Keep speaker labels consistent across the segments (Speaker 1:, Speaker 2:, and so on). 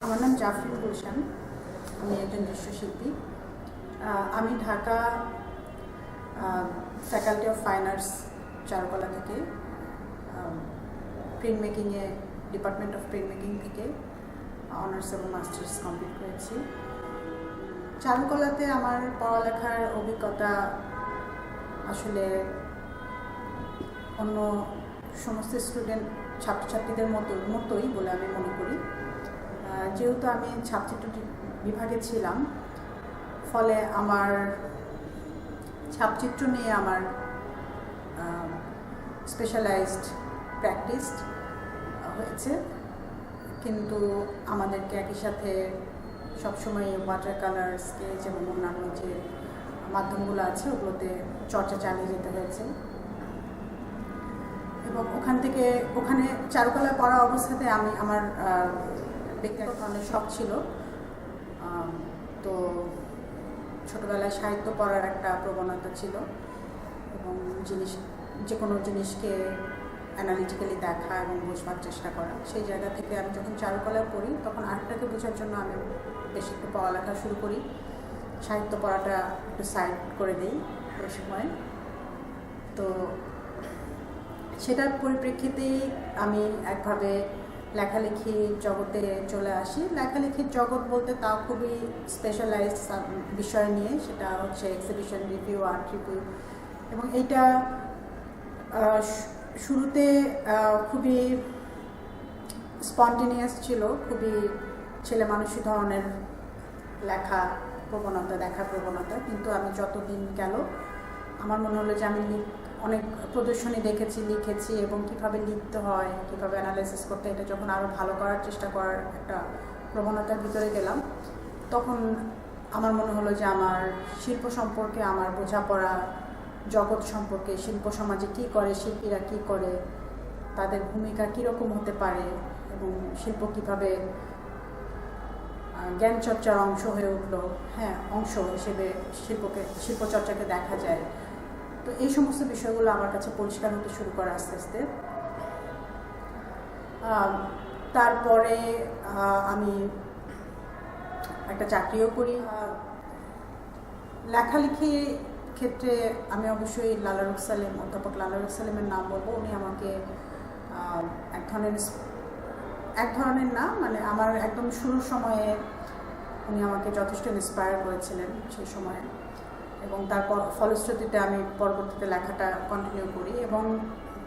Speaker 1: আমার নাম জাফরিন গুলশান। আমি একজন দৃশ্যশিল্পী। আমি Dhaka faculty of fine arts Charukala থেকে প্রিন্ট মেকিংয়ে ডিপার্টমেন্ট অফ প্রিন্ট মেকিং থেকে অনার্স এবং মাস্টার্স কমপ্লিট করেছি। চারুকলাতে আমার পড়ালেখার অভিজ্ঞতা আসলে অন্য সমস্ত স্টুডেন্ট ছাত্রছাত্রীদের মতোই বলে আমি মনে করি। যেহেতু আমি ছাপচিত্র বিভাগে ছিলাম, ফলে আমার ছাপচিত্র নিয়ে আমার স্পেশালাইজড প্র্যাকটিস হয়েছে, কিন্তু আমাদেরকে একই সাথে সবসময় ওয়াটার কালার, স্কেচ এবং অন্যান্য যে মাধ্যমগুলো আছে ওগুলোতে চর্চা চালিয়ে যেতে হয়েছে। এবং ওখানে চারুকলা পড়া অবস্থাতে আমার ব্যক্তিগত অনেক শখ ছিল। তো ছোটোবেলায় সাহিত্য পড়ার একটা প্রবণতা ছিল এবং যে কোনো জিনিসকে অ্যানালিটিক্যালি দেখা এবং বুঝবার চেষ্টা করা। সেই জায়গা থেকে আমি যখন চারুকলায় পড়ি তখন আর্টটাকে বোঝার জন্য আমি বেশি একটু পড়ালেখা শুরু করি। সাহিত্য পড়াটা একটু সাইড করে দিই ওই সময়। তো সেটার পরিপ্রেক্ষিতেই আমি একভাবে লেখালেখি জগতে চলে আসি। লেখালেখির জগৎ বলতে তাও খুবই স্পেশালাইজড বিষয় নিয়ে, সেটা হচ্ছে এক্সিবিশন রিভিউ, আর্ট রিভিউ। এবং এইটা শুরুতে খুবই স্পন্টেনিয়াস ছিল, খুবই ছেলে মানুষই ধরনের দেখার প্রবণতা। কিন্তু আমি যতদিন গেল আমার মনে হলো যে আমি অনেক প্রদর্শনী দেখেছি, লিখেছি এবং কীভাবে লিখতে হয়, কীভাবে অ্যানালাইসিস করতে, এটা যখন আরও ভালো করার চেষ্টা করার একটা প্রবণতার ভিতরে গেলাম, তখন আমার মনে হলো যে আমার শিল্প সম্পর্কে আমার বোঝাপড়া, জগৎ সম্পর্কে, শিল্প সমাজে কী করে, শিল্পীরা কী করে, তাদের ভূমিকা কীরকম হতে পারে এবং শিল্প কীভাবে জ্ঞানচর্চার অংশ হয়ে উঠলো, অংশ হিসেবে শিল্পচর্চাকে দেখা যায়। তো এই সমস্ত বিষয়গুলো আমার কাছে পরিষ্কার হতে শুরু করে আস্তে আস্তে। তারপরে আমি একটা চাকরিও করি। লেখালেখির ক্ষেত্রে আমি অবশ্যই অধ্যাপক লালা রুখ সালেমের নাম বলবো। উনি আমাকে এক ধরনের না, মানে আমার একদম শুরুর সময়ে উনি আমাকে যথেষ্ট ইন্সপায়ার করেছিলেন সেই সময়ে, এবং তারপর ফলশ্রুতিতে আমি পরবর্তীতে লেখাটা কন্টিনিউ করি। এবং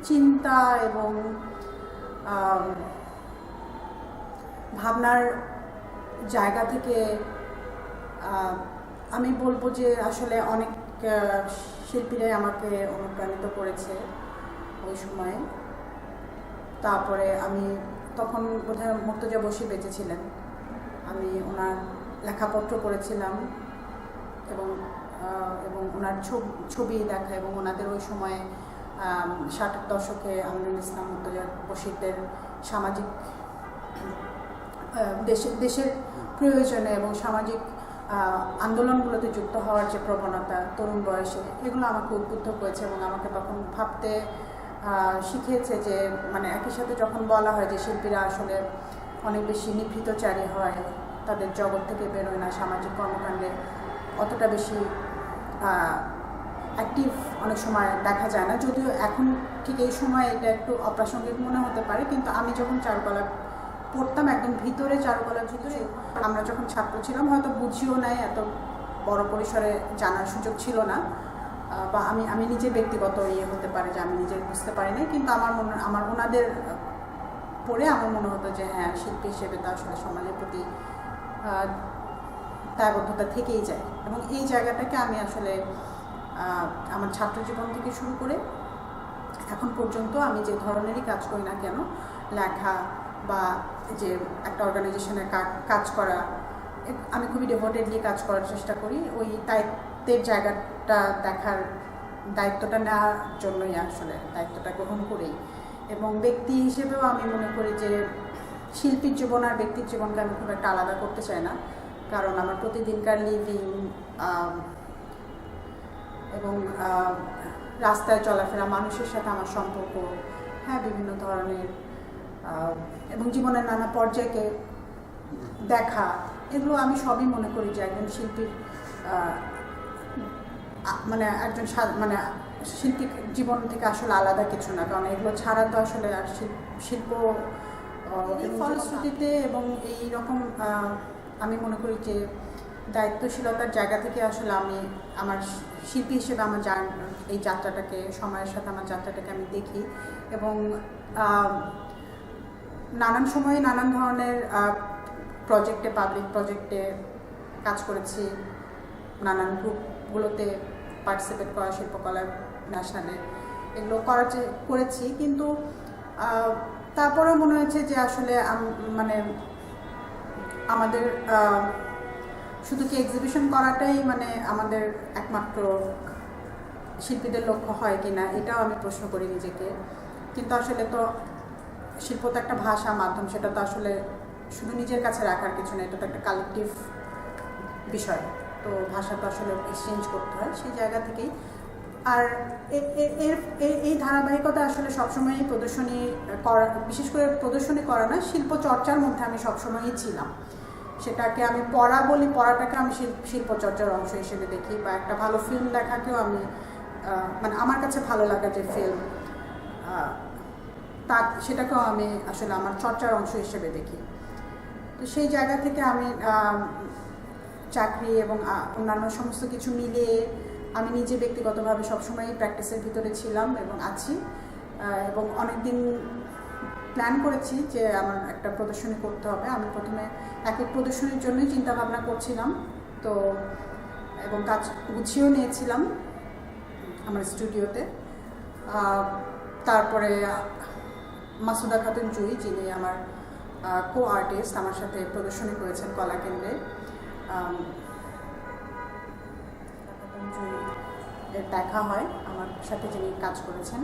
Speaker 1: চিন্তা এবং ভাবনার জায়গা থেকে আমি বলবো যে আসলে অনেক শিল্পীরাই আমাকে অনুপ্রাণিত করেছে ওই সময়ে। তারপরে আমি তখন বোধহয় মুর্তজা বশীর বেঁচে ছিলেন, আমি ওনার লেখাপত্র পড়েছিলাম এবং ওনার ছবি দেখা এবং ওনাদের ওই সময়ে 60-এর দশকে আমিনুল ইসলাম, মুর্তজা বশীরদের সামাজিক দেশের প্রয়োজনে এবং সামাজিক আন্দোলনগুলোতে যুক্ত হওয়ার যে প্রবণতা তরুণ বয়সে, এগুলো আমাকে উদ্বুদ্ধ করেছে এবং আমাকে তখন ভাবতে শিখিয়েছে যে মানে একই সাথে যখন বলা হয় যে শিল্পীরা আসলে অনেক বেশি নিভৃতচারী হয়, তাদের জগৎ থেকে বেরোয় না, সামাজিক কর্মকাণ্ডে অতটা বেশি অ্যাক্টিভ অনেক সময় দেখা যায় না। যদিও এখন ঠিক এই সময় এটা একটু অপ্রাসঙ্গিক মনে হতে পারে, কিন্তু আমি যখন চারুকলা পড়তাম, একদম চারুকলার ভিতরে আমরা যখন ছাত্র ছিলাম হয়তো বুঝিও নাই, এত বড় পরিসরে জানার সুযোগ ছিল না, বা আমি নিজে ব্যক্তিগত হতে পারে যে আমি নিজে বুঝতে পারি নাই, কিন্তু আমার ওনাদের পড়ে আমার মনে হতো যে হ্যাঁ, শিল্পী হিসেবে তো আসলে সমাজের প্রতি দায়বদ্ধতা থেকেই যায়। এবং এই জায়গাটাকে আমি আসলে আমার ছাত্র জীবন থেকে শুরু করে এখন পর্যন্ত আমি যে ধরনেরই কাজ করি না কেন, লেখা বা যে একটা অর্গানাইজেশনে কাজ করা, আমি খুবই ডেভোটেডলি কাজ করার চেষ্টা করি। ওই দায়িত্বের জায়গাটা দেখার দায়িত্বটা নেওয়ার জন্যই আসলে দায়িত্বটা গ্রহণ করেই। এবং ব্যক্তি হিসেবেও আমি মনে করি যে শিল্পীর জীবন আর ব্যক্তির জীবনকে আমি খুব একটা আলাদা করতে চাই না, কারণ আমার প্রতিদিনকার লিভিং এবং রাস্তায় চলাফেরা, মানুষের সাথে আমার সম্পর্ক, বিভিন্ন ধরনের এবং জীবনের নানা পর্যায়কে দেখা, এগুলো আমি সবই মনে করি যে একজন শিল্পীর মানে একজন মানে শিল্পী জীবন থেকে আসলে আলাদা কিছু না, কারণ এগুলো ছাড়া তো আসলে আর শিল্প ফলশ্রুতিতে এবং এই রকম আমি মনে করি যে দায়িত্বশীলতার জায়গা থেকে আসলে আমি আমার শিল্পী হিসেবে আমার এই যাত্রাটাকে, সময়ের সাথে আমার যাত্রাটাকে আমি দেখি এবং নানান সময়ে নানান ধরনের প্রজেক্টে, পাবলিক প্রজেক্টে কাজ করেছি, নানান গ্রুপগুলোতে পার্টিসিপেট করা, শিল্পকলা ন্যাশনালে এগুলো করেছি, কিন্তু তারপরেও মনে হয়েছে যে আসলে মানে আমাদের শুধু কি এক্সিবিশন করাটাই মানে আমাদের একমাত্র শিল্পীদের লক্ষ্য হয় কিনা, এটাও আমি প্রশ্ন করি নিজেকে। কিন্তু আসলে তো শিল্প তো একটা ভাষা, মাধ্যম, সেটা তো আসলে শুধু নিজের কাছে রাখার কিছু না, এটা তো একটা কালেকটিভ বিষয়, তো ভাষা তো আসলে এক্সচেঞ্জ করতে হয় সেই জায়গা থেকেই। আর এই ধারাবাহিকতা আসলে সবসময়ই প্রদর্শনী করা, বিশেষ করে প্রদর্শনী করা না, শিল্প চর্চার মধ্যে আমি সবসময়ই ছিলাম। সেটাকে আমি পড়া বলি, পড়াটাকে আমি শিল্পচর্চার অংশ হিসেবে দেখি, বা একটা ভালো ফিল্ম দেখাকেও আমি মানে আমার কাছে ভালো লাগা যে ফিল্ম, সেটাকেও আমি আসলে আমার চর্চার অংশ হিসেবে দেখি। তো সেই জায়গা থেকে আমি চাকরি এবং অন্যান্য সমস্ত কিছু মিলিয়ে আমি নিজে ব্যক্তিগতভাবে সবসময়ই প্র্যাকটিসের ভিতরে ছিলাম এবং আছি, এবং অনেকদিন প্ল্যান করেছি যে আমার একটা প্রদর্শনী করতে হবে। আমি প্রথমে একক প্রদর্শনীর জন্যই চিন্তা ভাবনা করছিলাম, তো এবং কাজ গুছিয়েও নিয়েছিলাম আমার স্টুডিওতে। তারপরে মাসুদা খাতুন জুই, যিনি আমার কো আর্টিস্ট, আমার সাথে প্রদর্শনী করেছেন কলাকেন্দ্রে, দেখা হয় আমার সাথে, যিনি কাজ করেছেন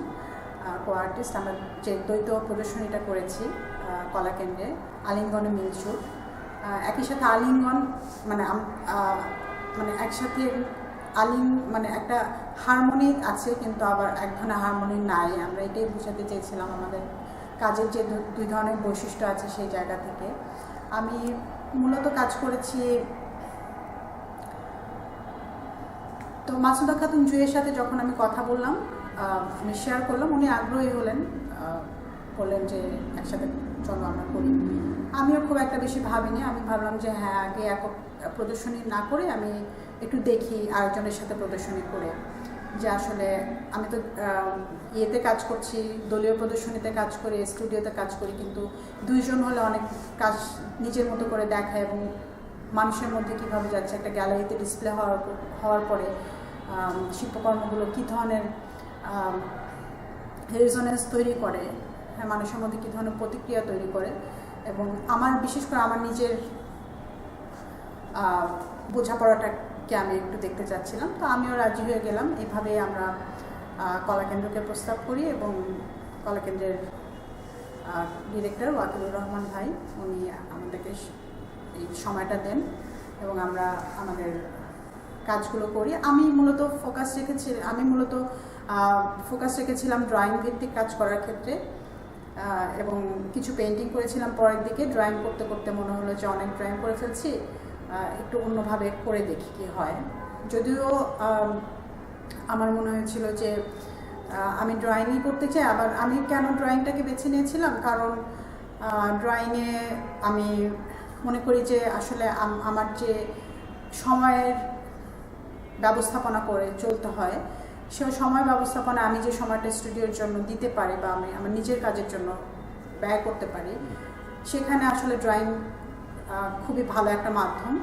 Speaker 1: কো আর্টিস্ট। আমরা যে দ্বৈত প্রদর্শনীটা করেছি কলাকেন্দ্রে, আলিঙ্গনে মিলছুট, একই সাথে আলিঙ্গন মানে মানে একসাথে মানে একটা হারমোনি আছে, কিন্তু আবার এক ধরনের হারমোনি নাই। আমরা এটাই বোঝাতে চেয়েছিলাম আমাদের কাজের যে দুই ধরনের বৈশিষ্ট্য আছে সেই জায়গা থেকে। আমি মূলত কাজ করেছি। তো মাসুদা খাতুন জুইয়ের সাথে যখন আমি কথা বললাম, আমি শেয়ার করলাম, উনি আগ্রহী হলেন, বললেন যে একসাথে চলো আমরা করি। আমিও খুব একটা বেশি ভাবিনি, আমি ভাবলাম যে হ্যাঁ, আগে একক প্রদর্শনী না করে আমি একটু দেখি আরেকজনের সাথে প্রদর্শনী করে, যে আসলে আমি তো ইয়েতে কাজ করছি, দলীয় প্রদর্শনীতে কাজ করি, স্টুডিওতে কাজ করি, কিন্তু দুইজন হলে অনেক কাজ নিজের মতো করে দেখায় এবং মানুষের মধ্যে কীভাবে যাচ্ছে, একটা গ্যালারিতে ডিসপ্লে হওয়ার পরে শিল্পকর্মগুলো কী ধরনের রেজোনেন্স তৈরি করে, হ্যাঁ, মানুষের মধ্যে কী ধরনের প্রতিক্রিয়া তৈরি করে, এবং আমার বিশেষ করে আমার নিজের বোঝাপড়াটাকে আমি একটু দেখতে চাচ্ছিলাম। তো আমিও রাজি হয়ে গেলাম। এভাবে আমরা কলাকেন্দ্রকে প্রস্তাব করি এবং কলাকেন্দ্রের ডিরেক্টর ওয়াকিলুর রহমান ভাই, উনি আমাদেরকে এই সময়টা দেন এবং আমরা আমাদের কাজগুলো করি। আমি মূলত ফোকাস রেখেছিলাম ড্রয়িং ভিত্তিক কাজ করার ক্ষেত্রে, এবং কিছু পেন্টিং করেছিলাম পরের দিকে। ড্রয়িং করতে করতে মনে হলো যে অনেক ড্রয়িং করে ফেলছি, একটু অন্যভাবে করে দেখি কী হয়। যদিও আমার মনে হয়েছিল যে আমি ড্রয়িংই করতে চাই। আবার আমি কেন ড্রয়িংটাকে বেছে নিয়েছিলাম, কারণ ড্রয়িংয়ে আমি মনে করি যে আসলে আমার যে সময়ের ব্যবস্থাপনা করে চলতে হয়, সে সময় ব্যবস্থাপনা আমি যে সময়টা স্টুডিওর জন্য দিতে পারি বা আমি আমার নিজের কাজের জন্য ব্যয় করতে পারি, সেখানে আসলে ড্রয়িং খুবই ভালো একটা মাধ্যম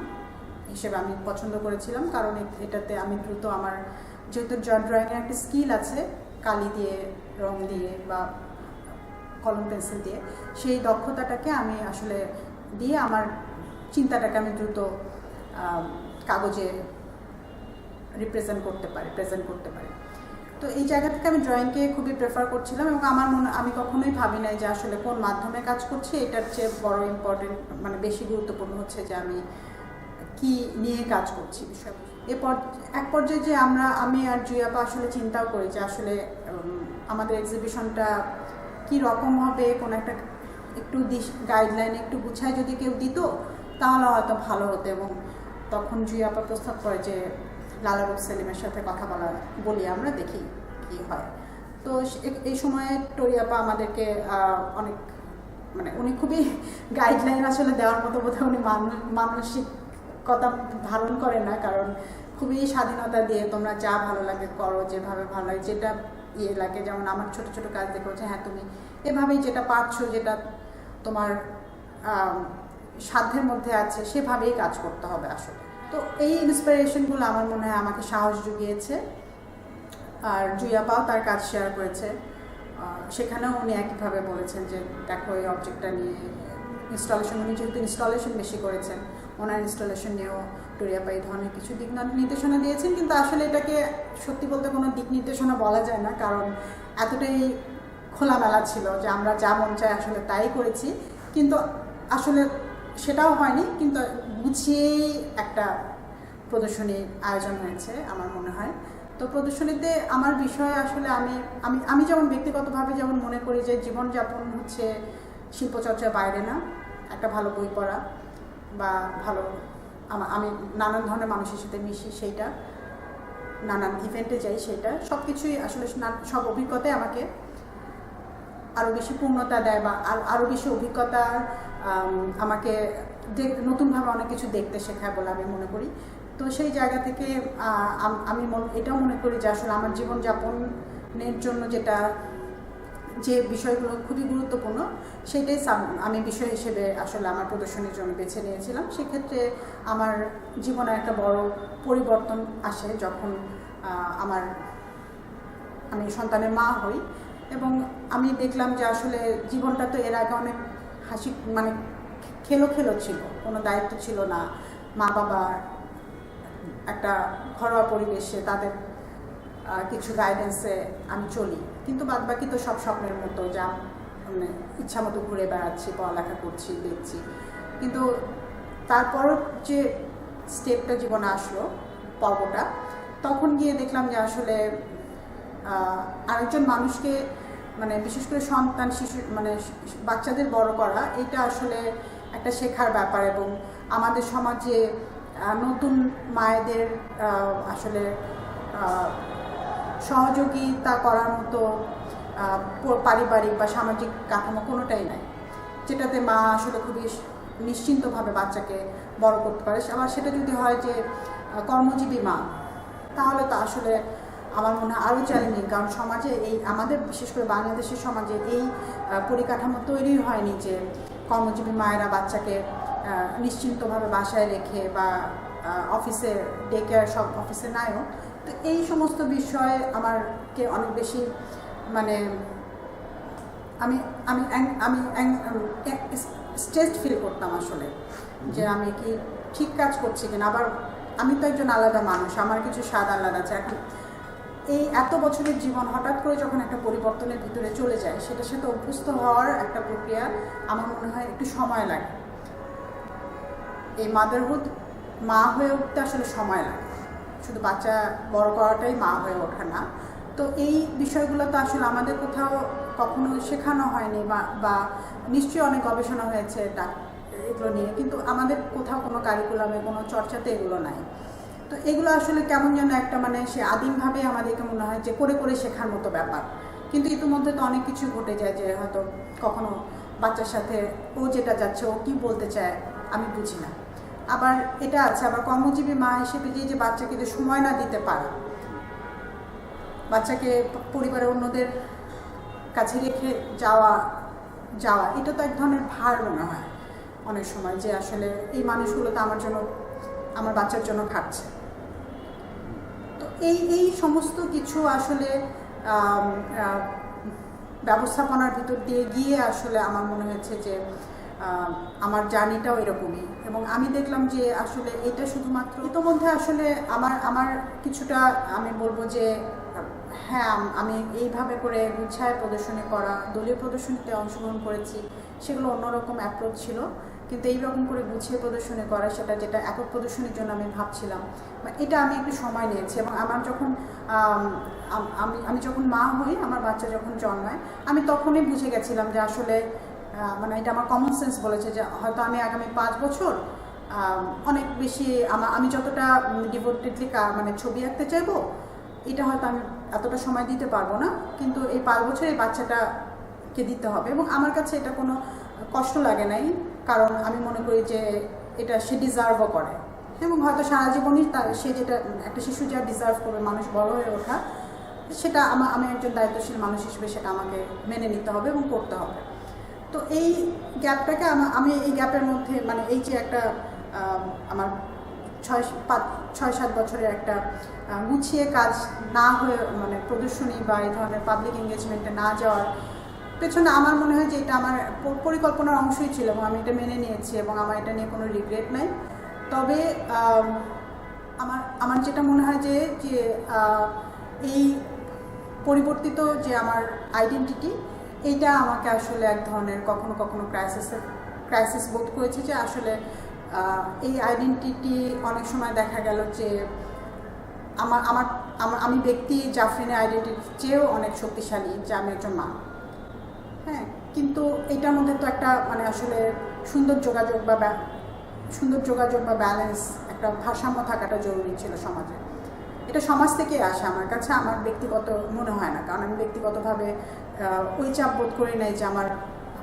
Speaker 1: হিসেবে আমি পছন্দ করেছিলাম। কারণ এটাতে আমি দ্রুত আমার যেহেতু ড্রয়িংয়ের একটা স্কিল আছে, কালি দিয়ে, রং দিয়ে বা কলম পেন্সিল দিয়ে, সেই দক্ষতাটাকে আমি আসলে দিয়ে আমার চিন্তাটাকে আমি দ্রুত কাগজে প্রেজেন্ট করতে পারি। তো এই জায়গা থেকে আমি ড্রয়িংকে খুবই প্রেফার করছিলাম, এবং আমি কখনোই ভাবি নাই যে আসলে কোন মাধ্যমে কাজ করছি। এটার চেয়ে বড় ইম্পর্টেন্ট, মানে বেশি গুরুত্বপূর্ণ হচ্ছে যে আমি কি নিয়ে কাজ করছি বিষয়। এক পর্যায়ে যে আমি আর জুইয়াপা আসলে চিন্তাও করি যে আসলে আমাদের এক্সিবিশনটা কী রকম হবে, কোন একটা একটু গাইডলাইন একটু গুছায় যদি কেউ দিত তাহলে হয়তো ভালো হতো। এবং তখন জুই আপা প্রস্তাব করে যে লালা রূপ সেলিমের সাথে কথা বলি আমরা, দেখি কি হয়। তো এই সময়ে টরি আপা আমাদেরকে অনেক মানে উনি খুবই গাইডলাইন আসলে দেওয়ার মতো বোধহয় উনি মানসিকতা ধারণ করে না, কারণ খুবই স্বাধীনতা দিয়ে তোমরা যা ভালো লাগে করো, যেভাবে ভালো লাগে, যেটা লাগে। যেমন আমার ছোট ছোট কাজ দেখো যে হ্যাঁ তুমি এভাবেই যেটা পারছো, যেটা তোমার সাধ্যের মধ্যে আছে সেভাবেই কাজ করতে হবে আসলে। তো এই ইন্সপিরেশনগুলো আমার মনে হয় আমাকে সাহস জুগিয়েছে। আর জুই আপাও তার কাজ শেয়ার করেছে, সেখানেও উনি একইভাবে বলেছেন যে দেখো এই অবজেক্টটা নিয়ে ইনস্টলেশন, উনি যেহেতু ইনস্টলেশন বেশি করেছেন, ওনার ইনস্টলেশন নিয়েও টরি আপা এই ধরনের কিছু দিক নির্দেশনা দিয়েছেন। কিন্তু আসলে এটাকে সত্যি বলতে কোনো দিক নির্দেশনা বলা যায় না, কারণ এতটাই খোলামেলা ছিল যে আমরা যা মন চাই আসলে তাই করেছি। কিন্তু আসলে সেটাও হয়নি, কিন্তু গুছিয়েই একটা প্রদর্শনীর আয়োজন হয়েছে আমার মনে হয়। তো প্রদর্শনীতে আমার বিষয় আসলে আমি যেমন ব্যক্তিগতভাবে যেমন মনে করি যে জীবনযাপন হচ্ছে শিল্পচর্চার বাইরে না, একটা ভালো বই পড়া বা ভালো আমি নানান ধরনের মানুষের সাথে মিশি, সেইটা নানান ইভেন্টে যাই, সেইটা সব কিছুই আসলে সব অভিজ্ঞতাই আমাকে আরও বেশি পূর্ণতা দেয় বা আরও বেশি অভিজ্ঞতা আমাকে নতুনভাবে অনেক কিছু দেখতে শেখায় বলে আমি মনে করি। তো সেই জায়গা থেকে আমি এটাও মনে করি যে আসলে আমার জীবনযাপনের জন্য যে বিষয়গুলো খুবই গুরুত্বপূর্ণ সেটাই আমি বিষয় হিসেবে আসলে আমার প্রদর্শনীর জন্য বেছে নিয়েছিলাম। সেক্ষেত্রে আমার জীবনে একটা বড় পরিবর্তন আসে যখন আমি সন্তানের মা হই, এবং আমি দেখলাম যে আসলে জীবনটা তো এর আগে অনেক হাসি মানে খেলো ছিল, কোনো দায়িত্ব ছিল না, মা বাবার একটা ঘরোয়া পরিবেশে তাদের কিছু গাইডেন্সে আমি চলি, কিন্তু বাদবাকি তো সব স্বপ্নের মতো, যা মানে ইচ্ছা মতো ঘুরে বেড়াচ্ছি, পড়ালেখা করছি, দেখছি। কিন্তু তারপর যে স্টেপটা জীবনে আসলো, পর্বটা, তখন গিয়ে দেখলাম যে আসলে আরেকজন মানুষকে মানে বিশেষ করে সন্তান শিশু মানে বাচ্চাদের বড় করা, এটা আসলে একটা শেখার ব্যাপার। এবং আমাদের সমাজে নতুন মায়েদের আসলে সহযোগিতা করার মতো পারিবারিক বা সামাজিক কাঠামো কোনোটাই নাই, যেটাতে মা আসলে খুবই নিশ্চিন্তভাবে বাচ্চাকে বড় করতে পারে। আবার সেটা যদি হয় যে কর্মজীবী মা, তাহলে তো আসলে আমার মনে হয় আরও চ্যালেঞ্জিং, কারণ সমাজে আমাদের বিশেষ করে বাংলাদেশের সমাজে এই পরিকাঠামো তৈরি হয়নি যে কর্মজীবী মায়েরা বাচ্চাকে নিশ্চিন্তভাবে বাসায় রেখে বা অফিসে ডে কেয়ার সব অফিসে নাইও। তো এই সমস্ত বিষয় আমারকে অনেক বেশি মানে আমি আমি আমি স্ট্রেসড ফিল করতাম আসলে, যে আমি কি ঠিক কাজ করছি কিনা। আবার আমি তো একজন আলাদা মানুষ, আমার কিছু স্বাদ আলাদা আছে। এখন এই এত বছরের জীবন হঠাৎ করে যখন একটা পরিবর্তনের ভিতরে চলে যায়, সেটার সাথে অভ্যস্ত হওয়ার একটা প্রক্রিয়া আমার মনে হয় একটু সময় লাগে। এই মাদারহুড, মা হয়ে উঠতে আসলে সময় লাগে, শুধু বাচ্চা বড় করাটাই মা হয়ে ওঠা না। তো এই বিষয়গুলো তো আসলে আমাদের কোথাও কখনো শেখানো হয়নি, বা নিশ্চয়ই অনেক গবেষণা হয়েছে এগুলো নিয়ে, কিন্তু আমাদের কোথাও কোনো কারিকুলামে কোনো চর্চাতে এগুলো নাই। তো এগুলো আসলে কেমন যেন একটা মানে সে আদিমভাবে আমাদেরকে মনে হয় যে করে করে শেখার মতো ব্যাপার, কিন্তু ইতিমধ্যে তো অনেক কিছু ঘটে যায় যে হয়তো কখনো বাচ্চার সাথে ও যেটা যাচ্ছে, ও কী বলতে চায় আমি বুঝি না। আবার এটা আছে, আবার কর্মজীবী মা হিসেবে যে বাচ্চাকে যে সময় না দিতে পারে, বাচ্চাকে পরিবারের অন্যদের কাছে রেখে যাওয়া, এটা তো এক ধরনের ভার মনে হয় অনেক সময়, যে আসলে এই মানুষগুলো তো আমার বাচ্চার জন্য খাটছে। তো এই সমস্ত কিছু আসলে ব্যবস্থাপনার ভিতর দিয়ে গিয়ে আসলে আমার মনে হয়েছে যে আমার জার্নিটাও এরকমই। এবং আমি দেখলাম যে আসলে এটা শুধুমাত্র ইতোমধ্যে আসলে আমার কিছুটা আমি বলবো যে হ্যাঁ, আমি এইভাবে করে গুছায় প্রদর্শনী করা, দলীয় প্রদর্শনীতে অংশগ্রহণ করেছি, সেগুলো অন্যরকম অ্যাপ্রোচ ছিল। কিন্তু এইরকম করে গুছিয়ে প্রদর্শনী করা, যেটা একক প্রদর্শনীর জন্য আমি ভাবছিলাম, এটা আমি একটু সময় নিয়েছি। এবং আমার যখন আমি যখন মা হই, আমার বাচ্চা যখন জন্মায়, আমি তখনই বুঝে গেছিলাম যে আসলে মানে এটা আমার কমন সেন্স বলেছে যে হয়তো আমি আগামী 5 বছর অনেক বেশি আমি যতটা ডিভোটেডলি মানে ছবি আঁকতে চাইবো, এটা হয়তো আমি এতটা সময় দিতে পারবো না, কিন্তু এই 5 বছর এই বাচ্চাটাকে দিতে হবে। এবং আমার কাছে এটা কোনো কষ্ট লাগে নাই, কারণ আমি মনে করি যে এটা সে ডিজার্ভও করে, এবং হয়তো সারা জীবনই সে যেটা একটা শিশু যা ডিজার্ভ করবে মানুষ বড় হয়ে ওঠা, সেটা আমি একজন দায়িত্বশীল মানুষ হিসেবে সেটা আমাকে মেনে নিতে হবে এবং করতে হবে। তো এই গ্যাপটাকে আমি এই গ্যাপের মধ্যে মানে এই যে একটা আমার 6-7 বছরের একটা গুছিয়ে কাজ না হয়ে মানে প্রদর্শনী বা এই ধরনের পাবলিক এঙ্গেজমেন্টে না যাওয়ার পেছনে আমার মনে হয় যে এটা আমার পরিকল্পনার অংশই ছিল, এবং আমি এটা মেনে নিয়েছি এবং আমার এটা নিয়ে কোনো রিগ্রেট নাই। তবে আমার যেটা মনে হয় যে এই পরিবর্তিত যে আমার আইডেন্টিটি, এইটা আমাকে আসলে এক ধরনের কখনো কখনো ক্রাইসিস বোধ করেছে যে আসলে এই আইডেন্টিটি অনেক সময় দেখা গেল যে আমি ব্যক্তি জাফরিনের আইডেন্টিটির চেয়েও অনেক শক্তিশালী, যে আমি একজন মা। হ্যাঁ, কিন্তু এটার মধ্যে তো একটা মানে আসলে সুন্দর যোগাযোগ বা ব্যালেন্স, একটা ভারসাম্য থাকাটা জরুরি ছিল সমাজে। এটা সমাজ থেকে আসে আমার কাছে, আমার ব্যক্তিগত মনে হয় না, কারণ আমি ব্যক্তিগতভাবে ওই চাপ বোধ করি নাই যে আমার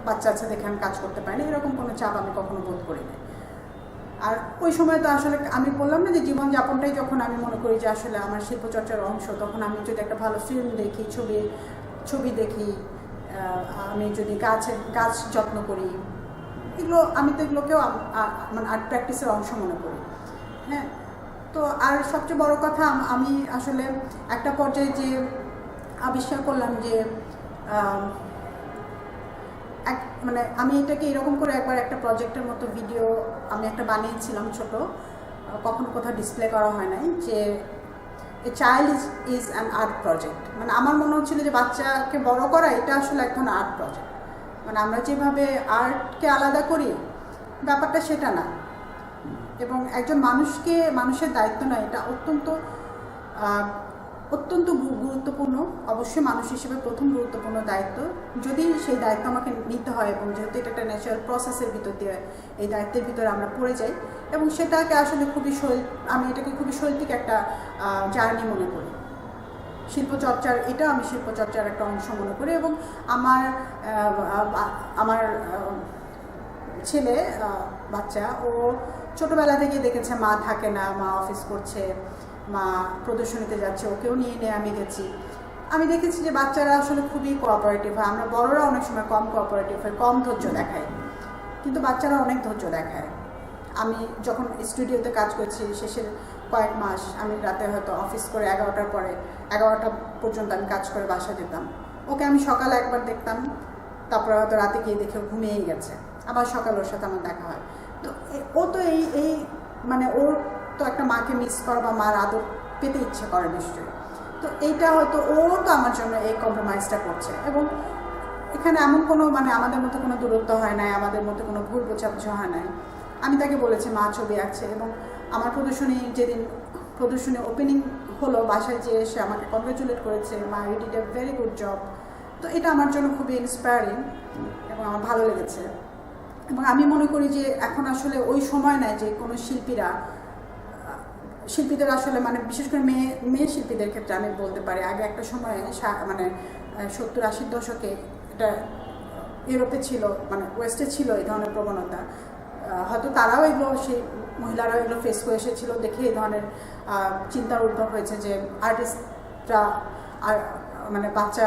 Speaker 1: বাচ্চা আছে দেখে আমি কাজ করতে পারি না, এরকম কোনো চাপ আমি কখনো বোধ করি না। আর ওই সময় তো আসলে আমি বললাম না যে জীবনযাপনটাই যখন আমি মনে করি যে আসলে আমার শিল্পচর্চার অংশ, তখন আমি যদি একটা ভালো ফিল্ম দেখি, ছবি দেখি, আমি যদি গাছ যত্ন করি, এগুলো আমি তো এগুলোকেও মানে আর্ট প্র্যাকটিসের অংশ মনে করি। হ্যাঁ, তো আর সবচেয়ে বড় কথা আমি আসলে একটা পর্যায়ে যে আবিষ্কার করলাম যে মানে আমি এটাকে এরকম করে একবার একটা প্রজেক্টের মতো ভিডিও আমি একটা বানিয়েছিলাম ছোট, কখনো কোথাও ডিসপ্লে করা হয় নাই, যে a child is an art project. মানে আমার মনে হচ্ছিল যে বাচ্চাকে বড় করা এটা আসলে এখন আর্ট প্রজেক্ট। মানে আমরা যেভাবে আর্টকে আলাদা করি, ব্যাপারটা সেটা না। এবং একজন মানুষের দায়িত্ব নয়, এটা অত্যন্ত গুরুত্বপূর্ণ, অবশ্যই মানুষ হিসেবে প্রথম গুরুত্বপূর্ণ দায়িত্ব। যদি সেই দায়িত্ব আমাকে নিতে হয়, এবং যেহেতু এটা একটা ন্যাচারাল প্রসেসের ভিতর দিয়ে এই দায়িত্বের ভিতরে আমরা পড়ে যাই, এবং সেটাকে আসলে আমি এটাকে খুবই শৈল্পিক একটা জার্নি মনে করি। আমি শিল্পচর্চার একটা অংশ মনে করি। এবং আমার ছেলে বাচ্চা, ও ছোটোবেলা থেকে দেখেছে মা থাকে না, মা অফিস করছে, মা প্রদর্শনীতে যাচ্ছে, ওকেও নিয়ে আমি গেছি। আমি দেখেছি যে বাচ্চারা আসলে খুবই কোঅপারেটিভ হয়। আমরা বড়রা অনেক সময় কম কোঅপারেটিভ হয়, কম ধৈর্য দেখাই, কিন্তু বাচ্চারা অনেক ধৈর্য দেখায়। আমি যখন স্টুডিওতে কাজ করছি শেষের কয়েক মাস, আমি রাতে হয়তো অফিস করে 11টা পর্যন্ত আমি কাজ করে বাসা যেতাম। ওকে আমি সকালে একবার দেখতাম, তারপরে হয়তো রাতে গিয়ে দেখে ঘুমিয়েই গেছে, আবার সকালে ওর সাথে আমার দেখা হয়। তো ও তো এই মানে ওর তো একটা মাকে মিস করা বা মার আদর পেতে ইচ্ছে করে নিশ্চয়ই। তো এইটা হয়তো ও তো আমার জন্য এই কম্প্রোমাইজটা করছে। এবং এখানে এমন কোনো মানে আমাদের মধ্যে কোনো দূরত্ব হয় নাই, আমাদের মধ্যে কোনো ভুল বোঝাবুঝি হয় নাই। আমি তাকে বলেছি মা ছবি আঁকছে, এবং আমার যেদিন প্রদর্শনী ওপেনিং হলো, বাসায় যেয়ে এসে আমাকে কংগ্রেচুলেট করেছে, মা you did a very good job. তো এটা আমার জন্য খুবই ইন্সপায়ারিং এবং আমার ভালো লেগেছে। এবং আমি মনে করি যে এখন আসলে ওই সময় নাই যে কোনো শিল্পীদের আসলে মানে বিশেষ করে মেয়ে শিল্পীদের ক্ষেত্রে আমি বলতে পারি, আগে একটা সময় মানে 70-80 দশকে এটা ইউরোপে ছিল, মানে ওয়েস্টে ছিল এই ধরনের প্রবণতা। হয়তো তারাও মহিলারাও এগুলো ফেস করে এসেছিল, দেখে এই ধরনের চিন্তার উদ্ভব হয়েছে যে আর্টিস্টরা আর মানে বাচ্চা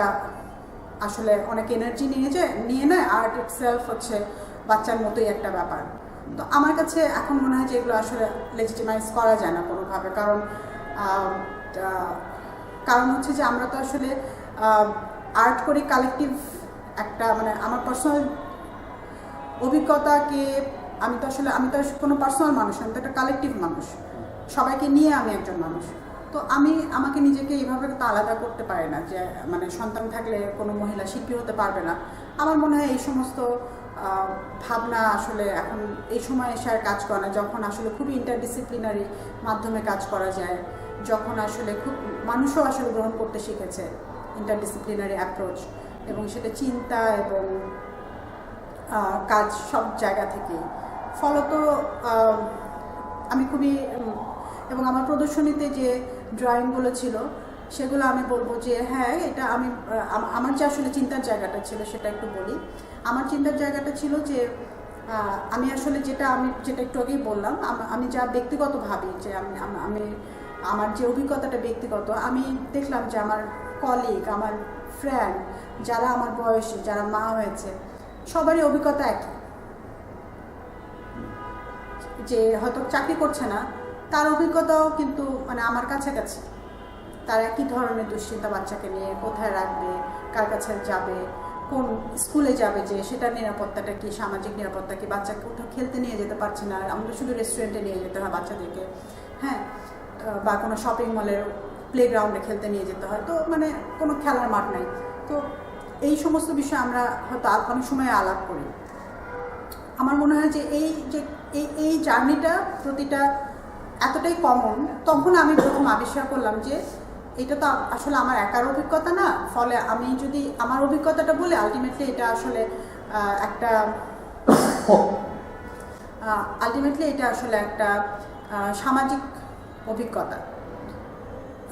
Speaker 1: আসলে অনেক এনার্জি নিয়ে নেয়, আর্ট ইটসেলফ হচ্ছে বাচ্চার মতোই একটা ব্যাপার। তো আমার কাছে এখন মনে হয় যে এগুলো আসলে লেজিটিমাইজ করা যায় না কোনোভাবে, কারণ হচ্ছে যে আমরা তো আসলে আর্ট করি কালেকটিভ একটা, মানে আমার পার্সোনাল অভিজ্ঞতাকে আমি তো কোনো পার্সোনাল মানুষ, আমি তো একটা কালেকটিভ মানুষ, সবাইকে নিয়ে আমি একজন মানুষ। তো আমাকে নিজেকে এইভাবে তো আলাদা করতে পারি না যে মানে সন্তান থাকলে কোনো মহিলা শিল্পী হতে পারবে না। আমার মনে হয় এই সমস্ত ভাবনা আসলে এখন এই সময় এসে আর কাজ করে না, যখন আসলে খুবই ইন্টারডিসিপ্লিনারি মাধ্যমে কাজ করা যায়, যখন আসলে মানুষও আসলে গ্রহণ করতে শিখেছে ইন্টারডিসিপ্লিনারি অ্যাপ্রোচ, এবং সেটা চিন্তা এবং কাজ সব জায়গা থেকেই। ফলত আমি খুবই এবং আমার প্রদর্শনীতে যে ড্রয়িংগুলো ছিল সেগুলো আমি বলবো যে হ্যাঁ, এটা আমি আমার যে আসলে চিন্তার জায়গাটা ছিল সেটা একটু বলি। আমার চিন্তার জায়গাটা ছিল যে আমি আসলে যেটা একটু আগেই বললাম, আমি যা ব্যক্তিগত ভাবি যে আমি আমার যে অভিজ্ঞতাটা ব্যক্তিগত, আমি দেখলাম যে আমার কলিগ, আমার ফ্রেন্ড যারা আমার বয়সী, যারা মা হয়েছে, সবারই অভিজ্ঞতা একই। যে হয়তো চাকরি করছে না, তার অভিজ্ঞতাও কিন্তু মানে আমার কাছাকাছি। তার একই ধরনের দুশ্চিন্তা বাচ্চাকে নিয়ে, কোথায় রাখবে, কার কাছে যাবে, কোন স্কুলে যাবে, যে সেটার নিরাপত্তাটা কি, সামাজিক নিরাপত্তা কি, বাচ্চাকে কোথাও খেলতে নিয়ে যেতে পারছি না, আমরা শুধু রেস্টুরেন্টে নিয়ে যেতে হয় বাচ্চাদেরকে, হ্যাঁ, বা কোনো শপিং মলের প্লেগ্রাউন্ডে খেলতে নিয়ে যেতে হয়, তো মানে কোনো খেলার মাঠ নাই। তো এই সমস্ত বিষয়ে আমরা হয়তো অনেক সময় আলাপ করি। আমার মনে হয় যে এই জার্নিটা প্রতিটা এতটাই কমন, তখন আমি প্রথম আবিষ্কার করলাম যে এটা তো আসলে আমার একার অভিজ্ঞতা না। ফলে আমি যদি আমার অভিজ্ঞতাটা বলি, আলটিমেটলি এটা আসলে একটা সামাজিক অভিজ্ঞতা।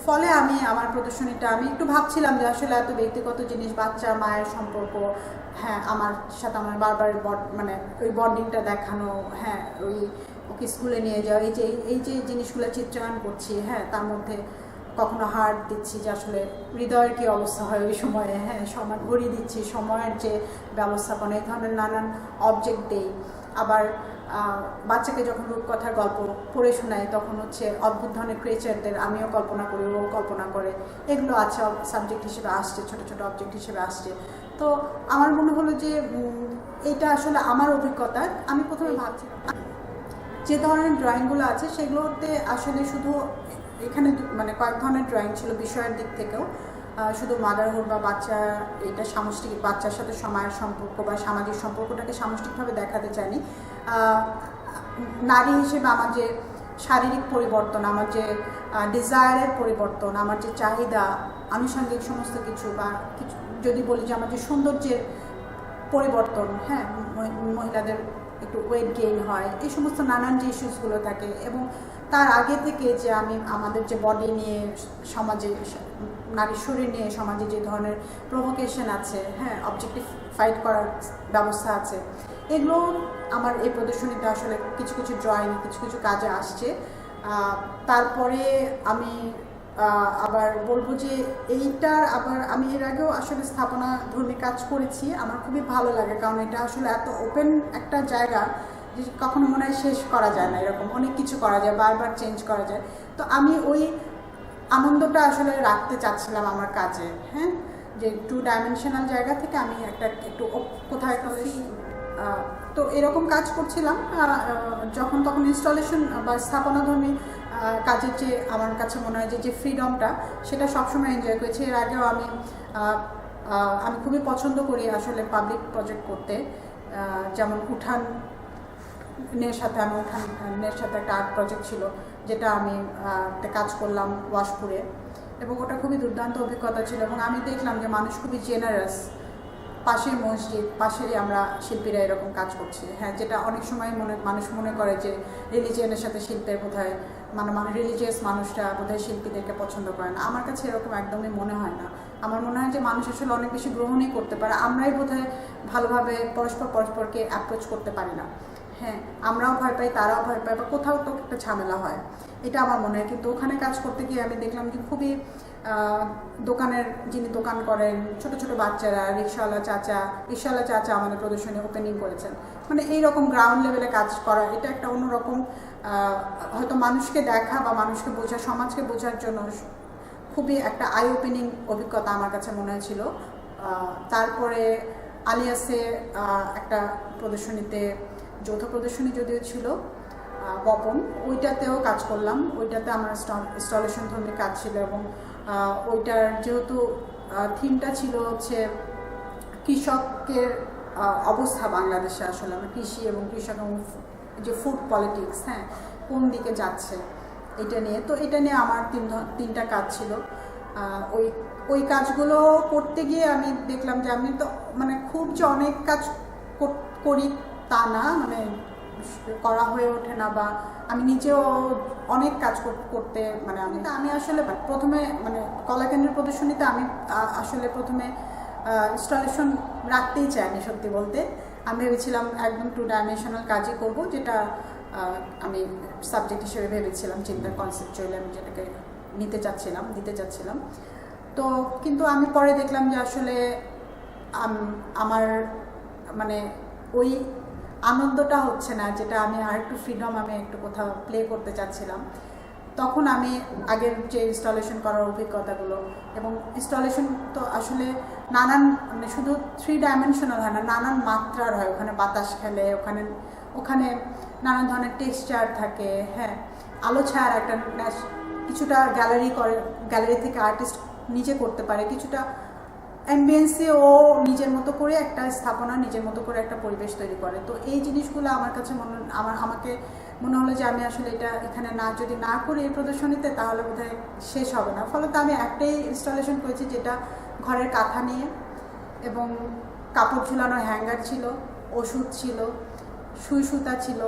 Speaker 1: ফলে আমি আমার প্রদর্শনীটা আমি একটু ভাবছিলাম যে আসলে এত ব্যক্তিগত জিনিস, বাচ্চা মায়ের সম্পর্ক, হ্যাঁ, আমার সাথে আমার বারবার মানে ওই বন্ডিংটা দেখানো, হ্যাঁ, ওকে স্কুলে নিয়ে যাওয়া, এই যে জিনিসগুলো চিত্রায়ন করছি, হ্যাঁ, তার মধ্যে কখনো হার্ট দিচ্ছি যে আসলে হৃদয়ের কী অবস্থা হয় ওই সময়ে, হ্যাঁ, সময় ঘড়ি দিচ্ছি, সময়ের যে ব্যবস্থাপনা, এই ধরনের নানান অবজেক্ট দেই। আবার বাচ্চাকে যখন রূপকথার গল্প পড়ে শোনাই, তখন হচ্ছে অদ্ভুত ধরনের ক্রিয়েচারদের আমিও কল্পনা করি, ও কল্পনা করে, এগুলো আছে সাবজেক্ট হিসেবে আসছে, ছোটো ছোটো অবজেক্ট হিসেবে আসছে। তো আমার মনে হলো যে এইটা আসলে আমার অভিজ্ঞতা। আমি প্রথমে ভাবছিলাম যে ধরনের ড্রয়িংগুলো আছে সেগুলোতে আসলে শুধু এখানে মানে কয়েক ধরনের ড্রয়িং ছিল বিষয়ের দিক থেকেও, শুধু মাদারহুড বা বাচ্চা, এটা সামষ্টিক বাচ্চার সাথে সময়ের সম্পর্ক বা সামাজিক সম্পর্কটাকে সামষ্টিকভাবে দেখাতে চাইনি। নারী হিসেবে আমার যে শারীরিক পরিবর্তন, আমার যে ডিজায়ারের পরিবর্তন, আমার যে চাহিদা, আনুষঙ্গিক সমস্ত কিছু, বা কিছু যদি বলি যে আমার যে সৌন্দর্যের পরিবর্তন, হ্যাঁ, মহিলাদের একটু ওয়েট গেইন হয়, এই সমস্ত নানান যে ইস্যুসগুলো থাকে, এবং তার আগে থেকে যে আমাদের যে বডি নিয়ে সমাজে, নারীর শরীর নিয়ে সমাজে যে ধরনের প্রভোকেশন আছে, হ্যাঁ, অবজেক্টিফাইড করার ব্যবস্থা আছে, এগুলো আমার এই প্রদর্শনীতে আসলে কিছু কিছু ড্রয়িং, কিছু কিছু কাজে আসছে। তারপরে আমি আবার বলবো যে আমি এর আগেও আসলে স্থাপনা ধর্মী কাজ করেছি, আমার খুবই ভালো লাগে, কারণ এটা আসলে এত ওপেন একটা জায়গা যে কখনো মনে হয় শেষ করা যায় না, এরকম অনেক কিছু করা যায়, বারবার চেঞ্জ করা যায়। তো আমি ওই আনন্দটা আসলে রাখতে চাচ্ছিলাম আমার কাজে, হ্যাঁ, যে 2 ডাইমেনশনাল জায়গা থেকে আমি একটু কোথাও একটা তো এরকম কাজ করছিলাম। যখন তখন ইনস্টলেশন বা স্থাপনাধর্মী কাজের যে আমার কাছে মনে হয় যে ফ্রিডমটা, সেটা সবসময় এনজয় করেছি। এর আগেও আমি খুবই পছন্দ করি আসলে পাবলিক প্রজেক্ট করতে, যেমন উঠানের সাথে একটা আর্ট প্রজেক্ট ছিল, যেটা আমি একটা কাজ করলাম ওয়াশপুরে, এবং ওটা খুবই দুর্দান্ত অভিজ্ঞতা ছিল। এবং আমি দেখলাম যে মানুষ খুবই জেনারাস, পাশের মসজিদ, পাশেরই আমরা শিল্পীরা এরকম কাজ করছি, হ্যাঁ, যেটা অনেক সময় মানুষ মনে করে যে রিলিজিয়নের সাথে শিল্পের বোধহয় মানে রিলিজিয়াস মানুষরা বোধহয় শিল্পীদেরকে পছন্দ করে না। আমার কাছে এরকম একদমই মনে হয় না। আমার মনে হয় যে মানুষ আসলে অনেক বেশি গ্রহণই করতে পারে, আমরাই বোধহয় ভালোভাবে পরস্পরকে অ্যাপ্রোচ করতে পারি না, হ্যাঁ, আমরাও ভয় পাই, তারাও ভয় পায়, বা কোথাও তো একটা ঝামেলা হয়, এটা আমার মনে হয়। কিন্তু ওখানে কাজ করতে গিয়ে আমি দেখলাম যে খুবই যিনি দোকান করেন, ছোট ছোট বাচ্চারা, রিক্সাওয়ালা চাচা আমাদের প্রদর্শনী ওপেনিং করেছেন, মানে এইরকম গ্রাউন্ড লেভেলে কাজ করা, এটা একটা অন্যরকম হয়তো মানুষকে দেখা বা মানুষকে বোঝা, সমাজকে বোঝার জন্য খুবই একটা আই ওপেনিং অভিজ্ঞতা আমার কাছে মনে হয়েছিল। তারপরে আলিয়াসে একটা প্রদর্শনীতে, যৌথ প্রদর্শনী যদিও ছিল, বপন, ওইটাতেও কাজ করলাম। ওইটাতে আমার ইনস্টলেশন ধর্মী কাজ ছিল, এবং ওইটার যেহেতু থিমটা ছিল হচ্ছে কৃষকের অবস্থা বাংলাদেশে, আসলে আমরা কৃষি এবং কৃষক এবং যে ফুড পলিটিক্স, হ্যাঁ, কোন দিকে যাচ্ছে এটা নিয়ে। তো এটা নিয়ে আমার তিনটা কাজ ছিল। ওই কাজগুলো করতে গিয়ে আমি দেখলাম যে আমি তো মানে খুব যে অনেক কাজ করি তা না, মানে করা হয়ে ওঠে না, বা আমি নিজেও অনেক কাজ করতে মানে আমি আসলে প্রথমে মানে কলাকেন্দ্রের প্রদর্শনীতে আমি আসলে প্রথমে ইনস্টলেশন রাখতেই চাইনি। সত্যি বলতে আমি ভেবেছিলাম একদম 2 ডাইমেনশনাল কাজই করব, যেটা আমি সাবজেক্ট হিসেবে ভেবেছিলাম, চিন্তার কনসেপচুয়ালি আমি যেটাকে দিতে চাচ্ছিলাম। তো কিন্তু আমি পরে দেখলাম যে আসলে আমার মানে ওই আনন্দটা হচ্ছে না, যেটা আমি আর একটু ফ্রিডম আমি একটু কোথাও প্লে করতে চাচ্ছিলাম। তখন আমি আগের যে ইনস্টলেশন করার অভিজ্ঞতাগুলো, এবং ইনস্টলেশন তো আসলে নানান মানে শুধু 3 ডাইমেনশনাল হয় না, নানান মাত্রার হয়। ওখানে বাতাস খেলে, ওখানে নানান ধরনের টেক্সচার থাকে, হ্যাঁ, আলো ছায়ার একটা কিছুটা গ্যালারি থেকে আর্টিস্ট নিজে করতে পারে, কিছুটা অ্যাম্বিয়েন্সে ও নিজের মতো করে একটা স্থাপনা, নিজের মতো করে একটা পরিবেশ তৈরি করে। তো এই জিনিসগুলো আমার কাছে আমাকে মনে হলো যে আমি আসলে এটা এখানে যদি না করি এই প্রদর্শনীতে, তাহলে বোধহয় শেষ হবে না। ফলত আমি একটাই ইনস্টলেশন করেছি, যেটা ঘরের কাঁথা নিয়ে, এবং কাপড় ঝুলানোর হ্যাঙ্গার ছিল, ওষুধ ছিল, সুই সুতা ছিল,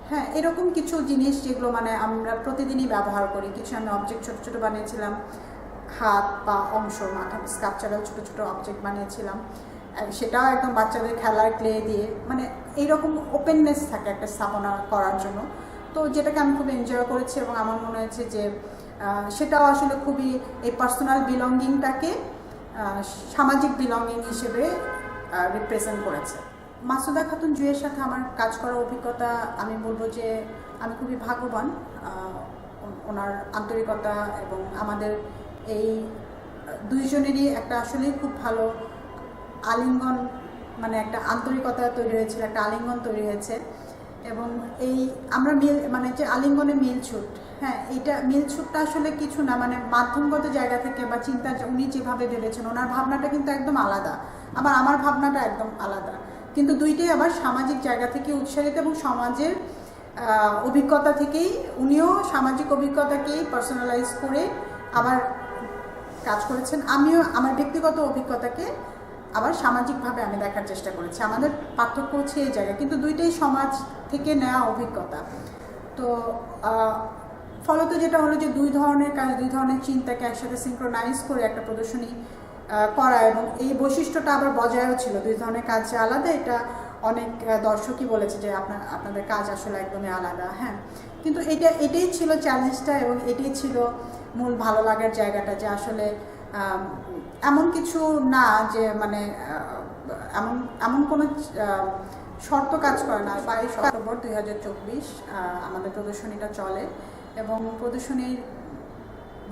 Speaker 1: হ্যাঁ, এরকম কিছু জিনিস যেগুলো মানে আমরা প্রতিদিনই ব্যবহার করি। কিছু আমি অবজেক্ট ছোটো ছোটো বানিয়েছিলাম, হাত বা অংশ, মাথা স্কাল্পচারাল ছোটো ছোটো অবজেক্ট বানিয়েছিলাম, সেটাও একদম বাচ্চাদের খেলার ক্লে দিয়ে, মানে এইরকম ওপেননেস থাকে একটা স্থাপনা করার জন্য। তো যেটাকে আমি খুব এনজয় করেছি, এবং আমার মনে হয়েছে যে সেটাও আসলে খুবই এই পার্সোনাল বিলঙ্গিংটাকে সামাজিক বিলঙ্গিং হিসেবে রিপ্রেজেন্ট করেছে। মাসুদা খাতুন জুঁইয়ের সাথে আমার কাজ করার অভিজ্ঞতা, আমি বলবো যে আমি খুবই ভাগ্যবান। ওনার আন্তরিকতা এবং আমাদের এই দুইজনেরই একটা আসলেই খুব ভালো আলিঙ্গন, মানে একটা আন্তরিকতা তৈরি হয়েছিল, একটা আলিঙ্গন তৈরি হয়েছে। এবং এই আমরা মানে যে আলিঙ্গনে মিলছুট, হ্যাঁ, এইটা মিলছুটটা আসলে কিছু না, মানে মাধ্যমগত জায়গা থেকে বা চিন্তা, উনি যেভাবে ভেবেছেন ওনার ভাবনাটা কিন্তু একদম আলাদা, আবার আমার ভাবনাটা একদম আলাদা, কিন্তু দুইটাই আবার সামাজিক জায়গা থেকে উৎসারিত, এবং সমাজের অভিজ্ঞতা থেকেই, উনিও সামাজিক অভিজ্ঞতাকেই পার্সোনালাইজ করে আবার কাজ করেছেন। আমিও আমার ব্যক্তিগত অভিজ্ঞতাকে আবার সামাজিকভাবে আমি দেখার চেষ্টা করেছি। আমাদের পার্থক্য হচ্ছে এই জায়গায়, কিন্তু দুইটাই সমাজ থেকে নেওয়া অভিজ্ঞতা। তো ফলত যেটা হলো যে দুই ধরনের কাজ, দুই ধরনের চিন্তাকে একসাথে সিনক্রোনাইজ করে একটা প্রদর্শনী করা, এবং এই বৈশিষ্ট্যটা আবার বজায়ও ছিল। দুই ধরনের কাজ যে আলাদা, এটা অনেক দর্শকই বলেছে যে আপনাদের কাজ আসলে একদমই আলাদা, হ্যাঁ। কিন্তু এটাই ছিল চ্যালেঞ্জটা, এবং এটাই ছিল মূল ভালো লাগার জায়গাটা, যে আসলে এমন কিছু না যে মানে এমন কোনো শর্ত কাজ করে না। 22 অক্টোবর 2024 আমাদের প্রদর্শনীটা চলে, এবং প্রদর্শনীর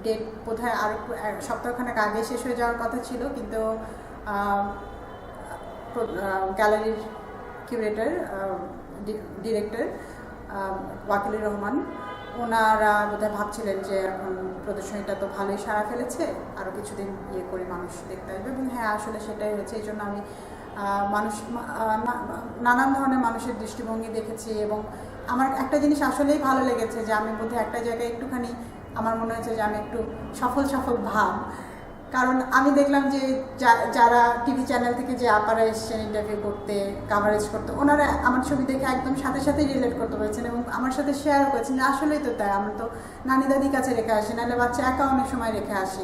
Speaker 1: ডেট বোধহয় আর সপ্তাহখানেক আগে শেষ হয়ে যাওয়ার কথা ছিল, কিন্তু গ্যালারির কিউরেটর ডিরেক্টর ওয়াকিলুর রহমান, ওনারা বোধহয় ভাবছিলেন যে এখন প্রদর্শনীটা তো ভালোই সাড়া ফেলেছে, আরও কিছুদিন করে মানুষ দেখতে আসবে, এবং হ্যাঁ আসলে সেটাই হয়েছে। এই জন্য আমি নানান ধরনের মানুষের দৃষ্টিভঙ্গি দেখেছি, এবং আমার একটা জিনিস আসলেই ভালো লেগেছে, যে আমি বোধহয় একটা জায়গায় একটুখানি আমার মনে হয়েছে যে আমি একটু সফল ভাব, কারণ আমি দেখলাম যে যারা টিভি চ্যানেল থেকে যে আপারা এসছেন ইন্টারভিউ করতে, কাভারেজ করতে, ওনারা আমার ছবি দেখে একদম সাথে সাথেই রিলেট করতে পেরেছেন, এবং আমার সাথে শেয়ারও করেছেন যে আসলেই তো তাই, আমরা তো নানি দাদির কাছে রেখে আসি, নাহলে বাচ্চা একা অনেক সময় রেখে আসি,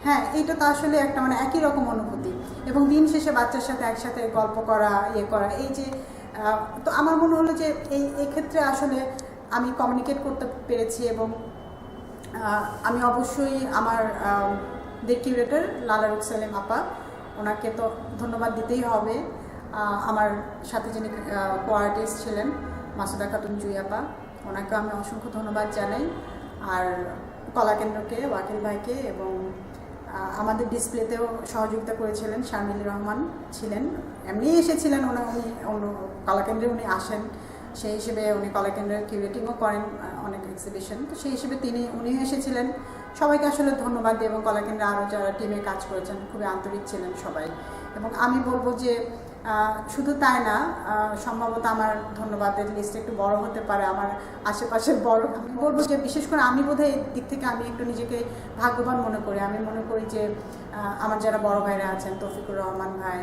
Speaker 1: হ্যাঁ, এইটা তো আসলে একটা মানে একই রকম অনুভূতি। এবং দিন শেষে বাচ্চার সাথে একসাথে গল্প করা, করা, এই যে তো আমার মনে হলো যে এই ক্ষেত্রে আসলে আমি কমিউনিকেট করতে পেরেছি। এবং আমি অবশ্যই আমার কিউরেটর লালা রুখ সেলিম আপা, ওনাকে তো ধন্যবাদ দিতেই হবে। আমার সাথে যিনি কো-আর্টিস্ট ছিলেন মাসুদা খাতুন জুঁই আপা, ওনাকে আমি অসংখ্য ধন্যবাদ জানাই। আর কলাকেন্দ্রকে, ওয়াকিল ভাইকে, এবং আমাদের ডিসপ্লেতেও সহযোগিতা করেছিলেন শারমিল রহমান ছিলেন, এমনি এসেছিলেন, উনি কলাকেন্দ্রে উনি আসেন, সেই হিসেবে উনি কলাকেন্দ্রের কিউরেটিংও করেন অনেক এক্সিবিশন, তো সেই হিসেবে উনিও এসেছিলেন। সবাইকে আসলে ধন্যবাদ দিই, এবং কলাকেন্দ্রে আরও যারা টিমে কাজ করেছেন খুবই আন্তরিক ছিলেন সবাই। এবং আমি বলবো যে শুধু তাই না, সম্ভবত আমার ধন্যবাদের লিস্ট একটু বড় হতে পারে, আমার আশেপাশের বড়, আমি বলবো যে বিশেষ করে আমি বোধহয় এই দিক থেকে আমি একটু নিজেকে ভাগ্যবান মনে করি। আমি মনে করি যে আমার যারা বড় ভাইরা আছেন, তৌফিকুর রহমান ভাই,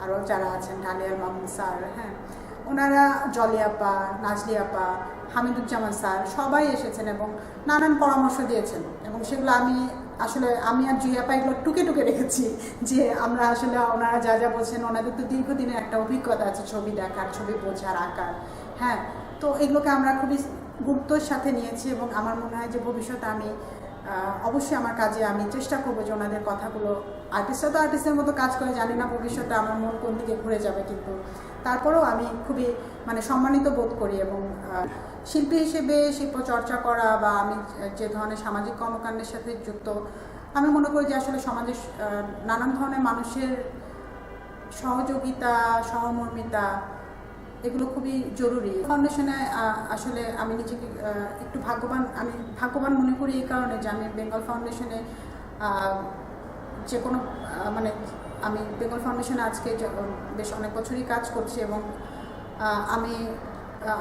Speaker 1: আরও যারা আছেন, ডালিয়াল মাহমুদ স্যার, হ্যাঁ, ওনারা জলি আপা, নাজলি আপা, হামিদুজ্জামান স্যার সবাই এসেছেন এবং নানান পরামর্শ দিয়েছেন এবং সেগুলো আমি আর জুই আপা এগুলো টুকে টুকে রেখেছি যে আমরা আসলে ওনারা যা যা বলছেন, ওনাদের তো দীর্ঘদিনের একটা অভিজ্ঞতা আছে ছবি দেখার, ছবি বোঝার, আঁকার। হ্যাঁ, তো এগুলোকে আমরা খুবই গুরুত্বের সাথে নিয়েছি এবং আমার মনে হয় যে ভবিষ্যতে আমি অবশ্যই আমার কাজে আমি চেষ্টা করবো যে ওনাদের কথাগুলো, আর্টিস্টরা তো আর্টিস্টের মতো কাজ করে, জানি না ভবিষ্যতে আমার মন কোন দিকে ঘুরে যাবে, কিন্তু তারপরেও আমি খুবই সম্মানিত বোধ করি এবং শিল্পী হিসেবে শিল্প চর্চা করা বা আমি যে ধরনের সামাজিক কর্মকাণ্ডের সাথে যুক্ত, আমি মনে করি যে আসলে সমাজের নানান ধরনের মানুষের সহযোগিতা, সহমর্মিতা এগুলো খুবই জরুরি। ফাউন্ডেশনে আসলে আমি নিজেকে একটু ভাগ্যবান মনে করি এই কারণে যে আমি বেঙ্গল ফাউন্ডেশনে যে কোনো আমি বেঙ্গল ফাউন্ডেশনে আজকে বেশ অনেক বছরই কাজ করছি এবং আমি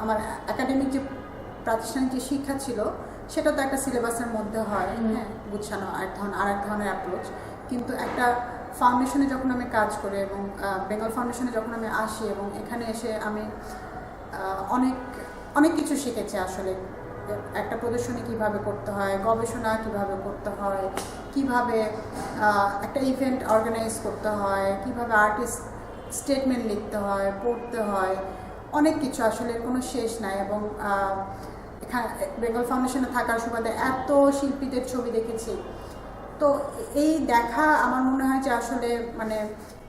Speaker 1: আমার একাডেমিক যে প্রাতিষ্ঠানিক যে শিক্ষা ছিল সেটা তো একটা সিলেবাসের মধ্যে হয়, হ্যাঁ, গুছানো আর এক ধরনের অ্যাপ্রোচ, কিন্তু একটা ফাউন্ডেশনে যখন আমি কাজ করি এবং বেঙ্গল ফাউন্ডেশনে যখন আমি আসি এবং এখানে এসে আমি অনেক কিছু শিখেছি আসলে। একটা প্রদর্শনী কিভাবে করতে হয়, গবেষণা কিভাবে করতে হয়, কিভাবে একটা ইভেন্ট অর্গানাইজ করতে হয়, কিভাবে আর্টিস্ট স্টেটমেন্ট লিখতে হয়, পড়তে হয়, অনেক কিছু আসলে কোনো শেষ নাই। এবং এখানে বেঙ্গল ফাউন্ডেশনে থাকার সুবাদে এত শিল্পীদের ছবি দেখেছি, তো এই দেখা আমার মনে হয় যে আসলে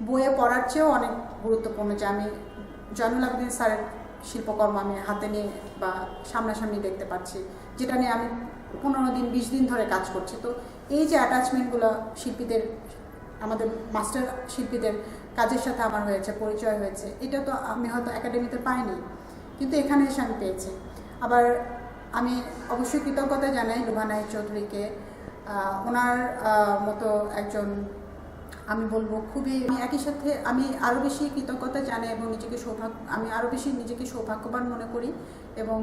Speaker 1: বইয়ে পড়ার চেয়েও অনেক গুরুত্বপূর্ণ যে আমি জয়নুল আবেদিন স্যারের শিল্পকর্ম আমি হাতে নিয়ে বা সামনাসামনি দেখতে পাচ্ছি, যেটা নিয়ে আমি 15 দিন 20 দিন ধরে কাজ করছি। তো এই যে অ্যাটাচমেন্টগুলো শিল্পীদের, আমাদের মাস্টার শিল্পীদের কাজের সাথে আমার হয়েছে, পরিচয় হয়েছে, এটা তো আমি হয়তো একাডেমিতে পাইনি, কিন্তু এখানে এসে আমি পেয়েছি। আবার আমি অবশ্যই কৃতজ্ঞতা জানাই লুভানা চৌধুরীকে, ওনার মতো একজন, আমি বলবো খুবই, একই সাথে আমি আরও বেশি কৃতজ্ঞতা জানাই এবং আমি আরও বেশি নিজেকে সৌভাগ্যবান মনে করি এবং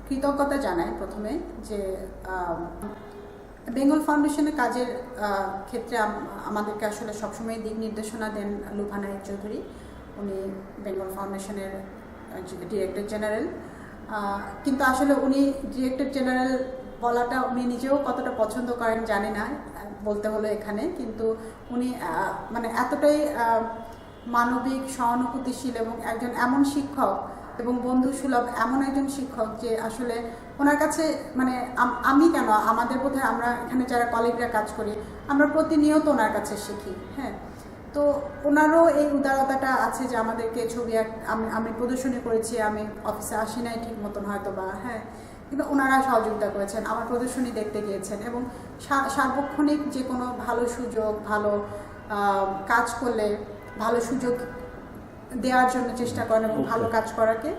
Speaker 1: কৃতজ্ঞতা জানাই প্রথমে যে বেঙ্গল ফাউন্ডেশনের কাজের ক্ষেত্রে আমাদেরকে আসলে সবসময় দিক নির্দেশনা দেন লুভানা চৌধুরী। উনি বেঙ্গল ফাউন্ডেশনের ডিরেক্টর জেনারেল, কিন্তু আসলে উনি ডিরেক্টর জেনারেল বলাটা উনি নিজেও কতটা পছন্দ করেন জানি না, বলতে হলো এখানে, কিন্তু উনি এতটাই মানবিক, সহানুভূতিশীল এবং একজন এমন শিক্ষক এবং বন্ধুসুলভ এমন একজন শিক্ষক যে আসলে ওনার কাছে আমি কেন, আমাদের বোধহয় আমরা এখানে যারা কলিগরা কাজ করি আমরা প্রতিনিয়ত ওনার কাছে শিখি। হ্যাঁ, তো ওনারও এই উদারতাটা আছে যে আমাদেরকে ছবি আমি প্রদর্শনী করেছি, আমি অফিসে আসি নাই ঠিক মতন হয়তো বা, হ্যাঁ, কিন্তু ওনারা সহযোগিতা করেছেন, আমার প্রদর্শনী দেখতে গিয়েছেন এবং সার্বক্ষণিক যে কোনো ভালো সুযোগ, ভালো কাজ করলে ভালো সুযোগ দেওয়ার জন্য চেষ্টা করেন এবং ভালো কাজ করাকে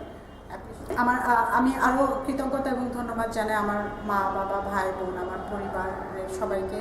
Speaker 1: আমি আরও কৃতজ্ঞতা এবং ধন্যবাদ জানাই আমার মা, বাবা, ভাই, বোন, আমার পরিবারের সবাইকে।